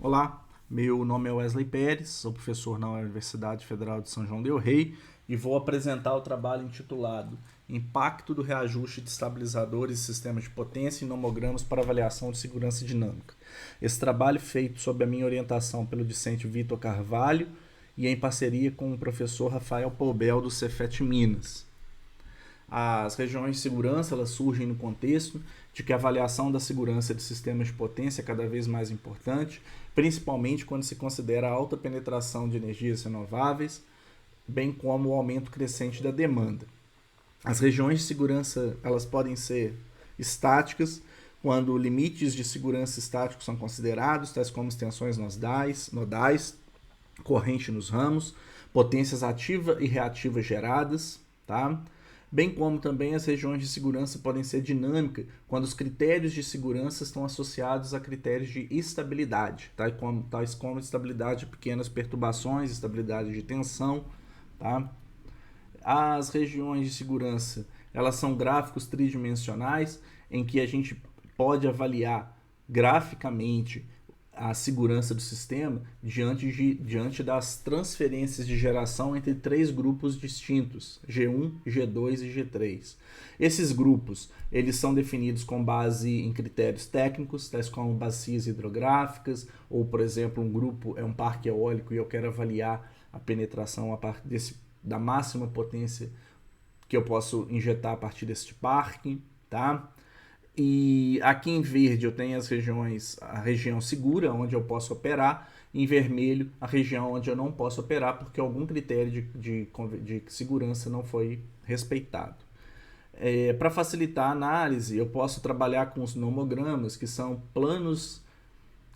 Olá, meu nome é Wesley Pérez, sou professor na Universidade Federal de São João del Rei e vou apresentar o trabalho intitulado Impacto do reajuste de estabilizadores e sistemas de potência em nomogramas para avaliação de segurança dinâmica. Esse trabalho feito sob a minha orientação pelo discente Vitor Carvalho e em parceria com o professor Rafael Poubel do Cefet Minas. As regiões de segurança elas surgem no contexto de que a avaliação da segurança de sistemas de potência é cada vez mais importante, principalmente quando se considera a alta penetração de energias renováveis, bem como o aumento crescente da demanda. As regiões de segurança elas podem ser estáticas, quando limites de segurança estáticos são considerados, tais como extensões nodais, corrente nos ramos, potências ativa e reativa geradas, tá? Bem como também as regiões de segurança podem ser dinâmicas quando os critérios de segurança estão associados a critérios de estabilidade, tais como estabilidade de pequenas perturbações, estabilidade de tensão. Tá? As regiões de segurança elas são gráficos tridimensionais em que a gente pode avaliar graficamente a segurança do sistema diante das transferências de geração entre três grupos distintos, G1, G2 e G3. Esses grupos eles são definidos com base em critérios técnicos, tais como bacias hidrográficas, ou, por exemplo, um grupo é um parque eólico e eu quero avaliar a penetração da máxima potência que eu posso injetar a partir deste parque, tá? E aqui em verde eu tenho a região segura, onde eu posso operar. Em vermelho, a região onde eu não posso operar, porque algum critério de segurança não foi respeitado. Para facilitar a análise, eu posso trabalhar com os nomogramas, que são planos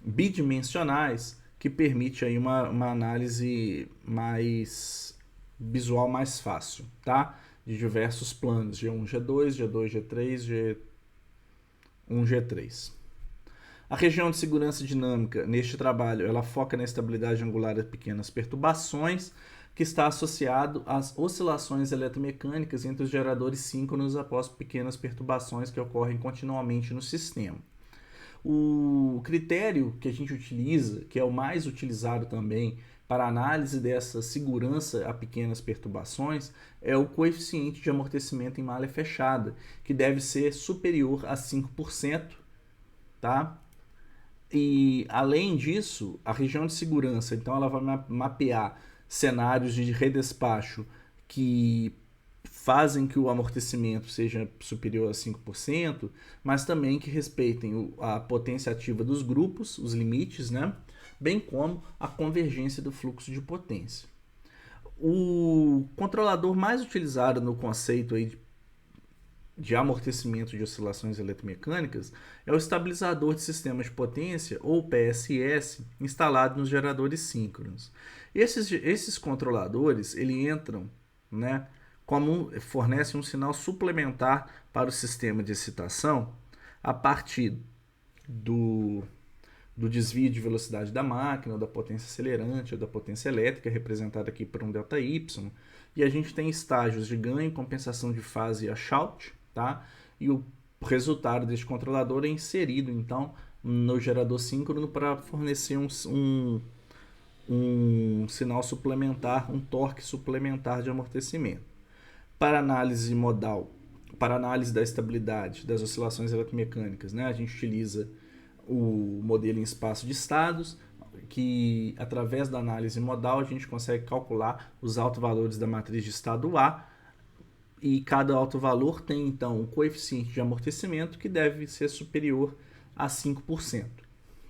bidimensionais, que permite aí uma análise mais visual mais fácil, tá? De diversos planos, G1, G2, G2, G3, G1, G3. A região de segurança dinâmica, neste trabalho, ela foca na estabilidade angular de pequenas perturbações, que está associado às oscilações eletromecânicas entre os geradores síncronos após pequenas perturbações que ocorrem continuamente no sistema. O critério que a gente utiliza, que é o mais utilizado também para análise dessa segurança a pequenas perturbações, é o coeficiente de amortecimento em malha fechada, que deve ser superior a 5%, tá? E, além disso, a região de segurança, então ela vai mapear cenários de redespacho que fazem que o amortecimento seja superior a 5%, mas também que respeitem a potência ativa dos grupos, os limites, né? Bem como a convergência do fluxo de potência. O controlador mais utilizado no conceito aí de amortecimento de oscilações eletromecânicas é o estabilizador de sistemas de potência, ou PSS, instalado nos geradores síncronos. Esses controladores ele entram, né, fornecem um sinal suplementar para o sistema de excitação a partir do desvio de velocidade da máquina, ou da potência acelerante, ou da potência elétrica, representada aqui por um ΔY. E a gente tem estágios de ganho, compensação de fase e achalt, tá? E o resultado deste controlador é inserido, então, no gerador síncrono para fornecer um sinal suplementar, um torque suplementar de amortecimento. Para análise modal, para análise da estabilidade das oscilações eletromecânicas, né, a gente utiliza o modelo em espaço de estados, que através da análise modal a gente consegue calcular os autovalores da matriz de estado A, e cada autovalor tem então um coeficiente de amortecimento que deve ser superior a 5%.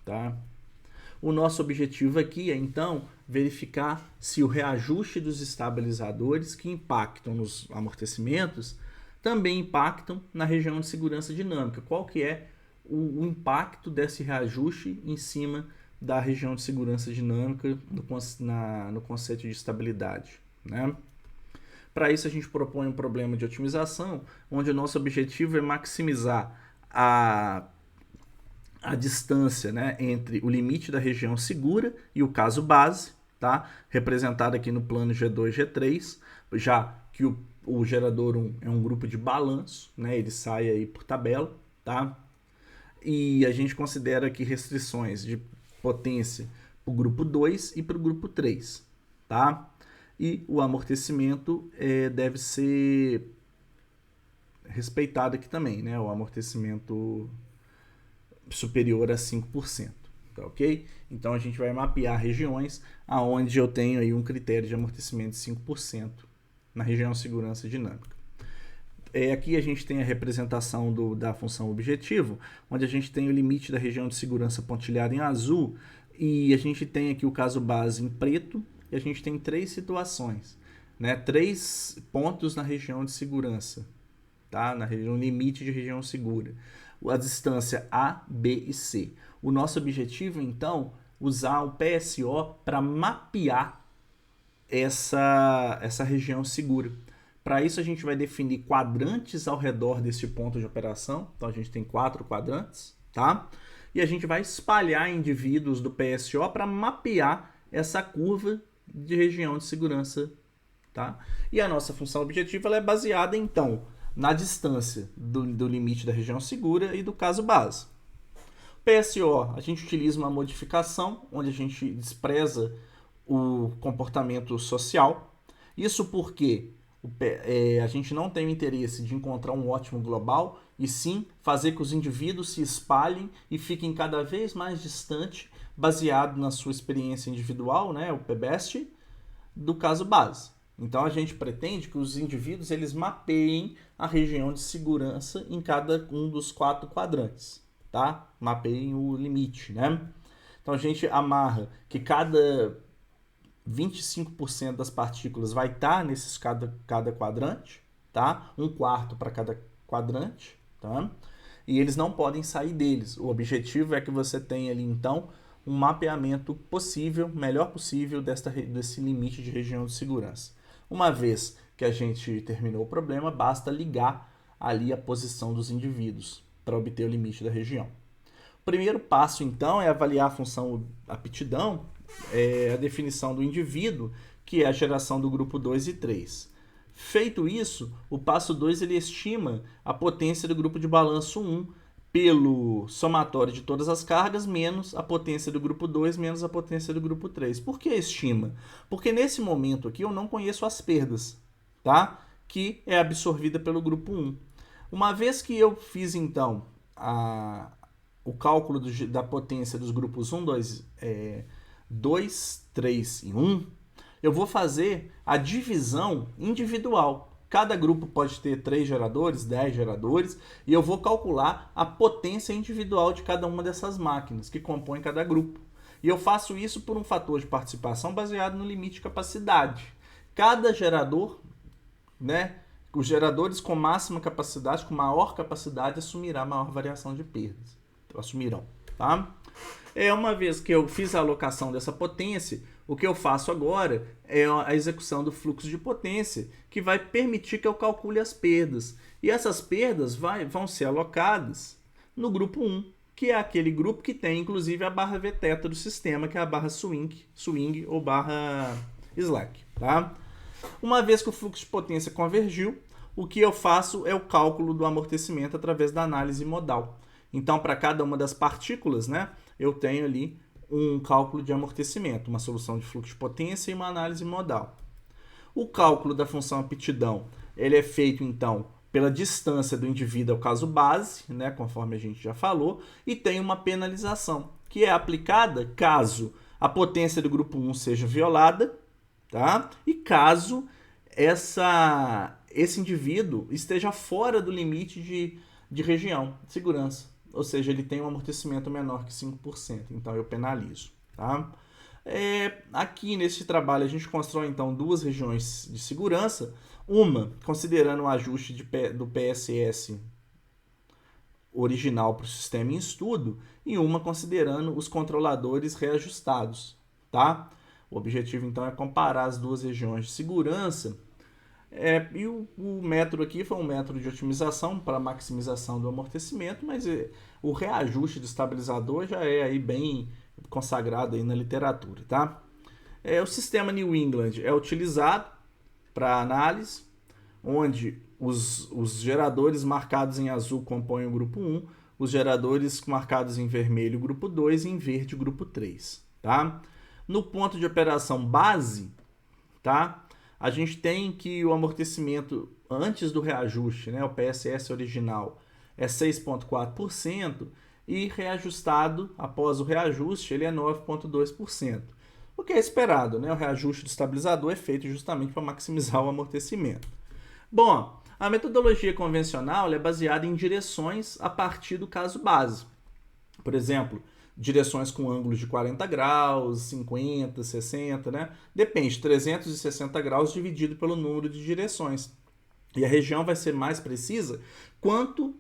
Tá? O nosso objetivo aqui é então verificar se o reajuste dos estabilizadores que impactam nos amortecimentos também impactam na região de segurança dinâmica. Qual que é o impacto desse reajuste em cima da região de segurança dinâmica no conceito de estabilidade, né? Para isso a gente propõe um problema de otimização, onde o nosso objetivo é maximizar a distância, né, entre o limite da região segura e o caso base, tá? Representado aqui no plano G2, G3, já que o gerador 1 é um grupo de balanço, né? Ele sai aí por tabela, tá? E a gente considera aqui restrições de potência para o grupo 2 e para o grupo 3, tá? E o amortecimento deve ser respeitado aqui também, né? O amortecimento superior a 5%, tá ok? Então a gente vai mapear regiões aonde eu tenho aí um critério de amortecimento de 5% na região segurança dinâmica. Aqui a gente tem a representação da função objetivo, onde a gente tem o limite da região de segurança pontilhada em azul, e a gente tem aqui o caso base em preto, e a gente tem 3 situações, né? 3 pontos na região de segurança, tá? Na região limite de região segura. A distância A, B e C. O nosso objetivo, então, usar o PSO para mapear essa região segura. Para isso, a gente vai definir quadrantes ao redor desse ponto de operação. Então, a gente tem 4 quadrantes, tá? E a gente vai espalhar indivíduos do PSO para mapear essa curva de região de segurança, tá? E a nossa função objetiva ela é baseada, então, na distância do limite da região segura e do caso base. PSO, a gente utiliza uma modificação, onde a gente despreza o comportamento social. Isso porque a gente não tem o interesse de encontrar um ótimo global, e sim fazer que os indivíduos se espalhem e fiquem cada vez mais distantes, baseado na sua experiência individual, né, o PBEST, do caso base. Então a gente pretende que os indivíduos eles mapeiem a região de segurança em cada um dos 4 quadrantes, tá? Mapeiem o limite, né? Então a gente amarra que cada 25% das partículas vai estar nesses cada quadrante, tá? 1/4 para cada quadrante, tá? E eles não podem sair deles. O objetivo é que você tenha ali, então, um mapeamento possível, melhor possível, desse limite de região de segurança. Uma vez que a gente terminou o problema, basta ligar ali a posição dos indivíduos para obter o limite da região. O primeiro passo, então, é avaliar a função aptidão, a definição do indivíduo, que é a geração do grupo 2 e 3. Feito isso, o passo 2 ele estima a potência do grupo de balanço 1 pelo somatório de todas as cargas menos a potência do grupo 2 menos a potência do grupo 3. Por que estima? Porque nesse momento aqui eu não conheço as perdas, tá? Que é absorvida pelo grupo 1. Uma vez que eu fiz então o cálculo da potência dos grupos 1, 2, 3 e 1, eu vou fazer a divisão individual. Cada grupo pode ter 3 geradores, 10 geradores, e eu vou calcular a potência individual de cada uma dessas máquinas que compõem cada grupo. E eu faço isso por um fator de participação baseado no limite de capacidade. Cada gerador, né, os geradores com máxima capacidade, com maior capacidade, assumirá maior variação de perdas. Então, assumirão, tá? Uma vez que eu fiz a alocação dessa potência, o que eu faço agora é a execução do fluxo de potência, que vai permitir que eu calcule as perdas. E essas perdas vão ser alocadas no grupo 1, que é aquele grupo que tem, inclusive, a barra VTETA do sistema, que é a barra swing ou barra slack. Tá? Uma vez que o fluxo de potência convergiu, o que eu faço é o cálculo do amortecimento através da análise modal. Então, para cada uma das partículas, né, eu tenho ali um cálculo de amortecimento, uma solução de fluxo de potência e uma análise modal. O cálculo da função aptidão, ele é feito, então, pela distância do indivíduo ao caso base, né, conforme a gente já falou, e tem uma penalização, que é aplicada caso a potência do grupo 1 seja violada, tá? E caso esse indivíduo esteja fora do limite de região de segurança. Ou seja, ele tem um amortecimento menor que 5%, então eu penalizo. Tá? Aqui nesse trabalho a gente constrói então 2 regiões de segurança, uma considerando o ajuste do PSS original para o sistema em estudo e uma considerando os controladores reajustados. Tá? O objetivo então é comparar as 2 regiões de segurança. E o método aqui foi um método de otimização para maximização do amortecimento, mas o reajuste do estabilizador já é aí bem consagrado aí na literatura, tá? O sistema New England é utilizado para análise, onde os geradores marcados em azul compõem o grupo 1, os geradores marcados em vermelho, grupo 2, e em verde, grupo 3, tá? No ponto de operação base, tá? A gente tem que o amortecimento antes do reajuste, né, o PSS original, é 6,4%, e reajustado após o reajuste, ele é 9,2%. O que é esperado, né? O reajuste do estabilizador é feito justamente para maximizar o amortecimento. Bom, a metodologia convencional é baseada em direções a partir do caso base. Por exemplo, direções com ângulos de 40 graus, 50, 60, né? Depende, 360 graus dividido pelo número de direções. E a região vai ser mais precisa quanto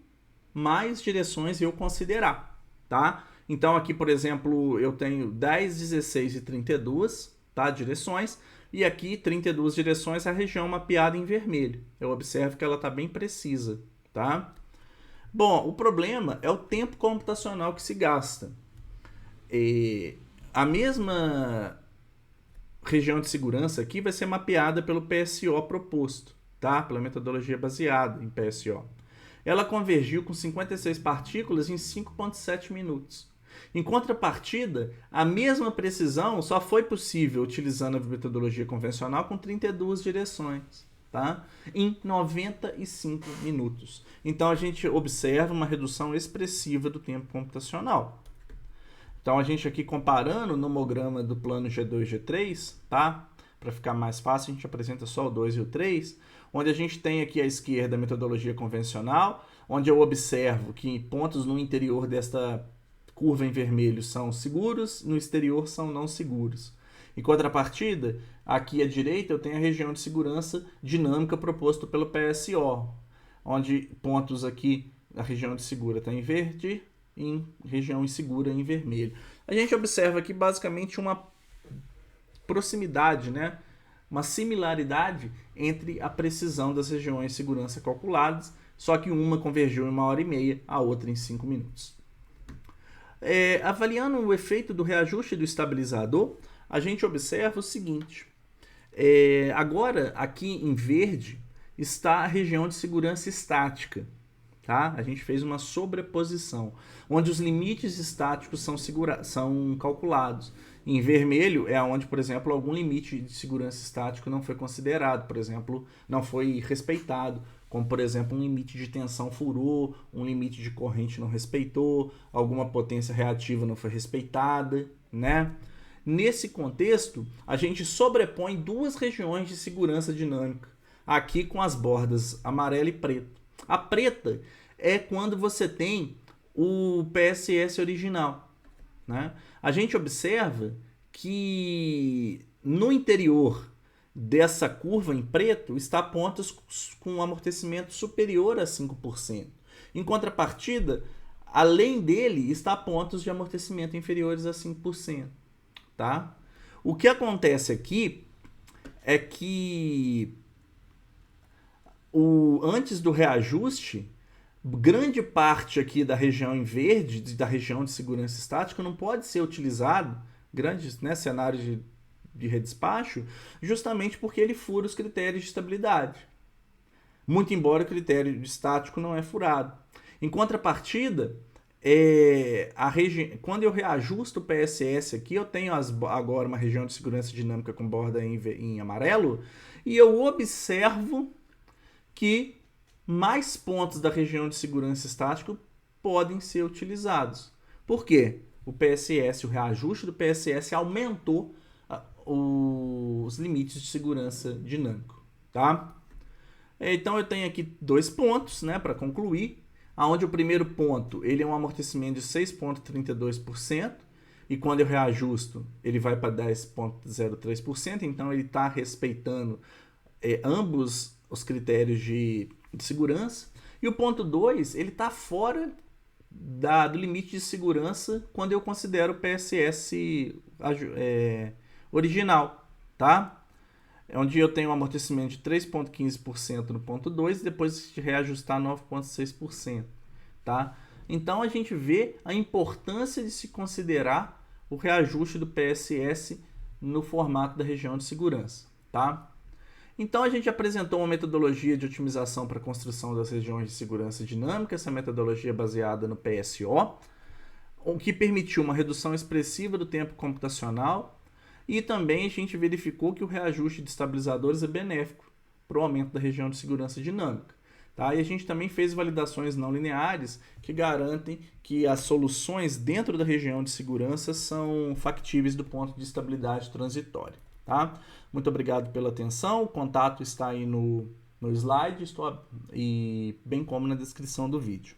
mais direções eu considerar, tá? Então aqui, por exemplo, eu tenho 10, 16 e 32, tá? Direções. E aqui, 32 direções, a região mapeada em vermelho. Eu observo que ela está bem precisa, tá? Bom, o problema é o tempo computacional que se gasta. A mesma região de segurança aqui vai ser mapeada pelo PSO proposto, tá? Pela metodologia baseada em PSO. Ela convergiu com 56 partículas em 5,7 minutos. Em contrapartida, a mesma precisão só foi possível utilizando a metodologia convencional com 32 direções, tá? Em 95 minutos. Então a gente observa uma redução expressiva do tempo computacional. Então a gente aqui comparando o nomograma do plano G2 e G3, tá? Para ficar mais fácil, a gente apresenta só o 2 e o 3, onde a gente tem aqui à esquerda a metodologia convencional, onde eu observo que pontos no interior desta curva em vermelho são seguros, no exterior são não seguros. Em contrapartida, aqui à direita eu tenho a região de segurança dinâmica proposto pelo PSO, onde pontos aqui, a região de segura está em verde, em região insegura em vermelho. A gente observa aqui basicamente uma proximidade, né? Uma similaridade entre a precisão das regiões de segurança calculadas, só que uma convergiu em 1h30, a outra em 5 minutos. Avaliando o efeito do reajuste do estabilizador, a gente observa o seguinte. Agora, aqui em verde, está a região de segurança estática. Tá? A gente fez uma sobreposição, onde os limites estáticos são calculados. Em vermelho é onde, por exemplo, algum limite de segurança estático não foi considerado, por exemplo, não foi respeitado, como, por exemplo, um limite de tensão furou, um limite de corrente não respeitou, alguma potência reativa não foi respeitada, né? Nesse contexto, a gente sobrepõe duas regiões de segurança dinâmica, aqui com as bordas amarela e preta. A preta é quando você tem o PSS original, né? A gente observa que no interior dessa curva em preto está pontos com um amortecimento superior a 5%. Em contrapartida, além dele está pontos de amortecimento inferiores a 5%. Tá? O que acontece aqui é que antes do reajuste, grande parte aqui da região em verde, da região de segurança estática, não pode ser utilizado, grandes, né, cenários de redespacho, justamente porque ele fura os critérios de estabilidade. Muito embora o critério de estático não é furado. Em contrapartida, quando eu reajusto o PSS aqui, eu tenho agora uma região de segurança dinâmica com borda em amarelo, e eu observo que mais pontos da região de segurança estática podem ser utilizados. Por quê? O reajuste do PSS aumentou os limites de segurança dinâmico, tá? Então eu tenho aqui dois pontos, né, para concluir, onde o primeiro ponto ele é um amortecimento de 6,32%, e quando eu reajusto ele vai para 10,03%, então ele está respeitando ambos os critérios de segurança. E o ponto 2, ele está fora do limite de segurança quando eu considero o PSS original, tá? Onde eu tenho um amortecimento de 3,15% no ponto 2 e depois de reajustar 9,6%, tá? Então a gente vê a importância de se considerar o reajuste do PSS no formato da região de segurança, tá? Então a gente apresentou uma metodologia de otimização para a construção das regiões de segurança dinâmica, essa metodologia é baseada no PSO, o que permitiu uma redução expressiva do tempo computacional, e também a gente verificou que o reajuste de estabilizadores é benéfico para o aumento da região de segurança dinâmica. Tá? E a gente também fez validações não lineares que garantem que as soluções dentro da região de segurança são factíveis do ponto de estabilidade transitória. Tá? Muito obrigado pela atenção, o contato está aí no slide e bem como na descrição do vídeo.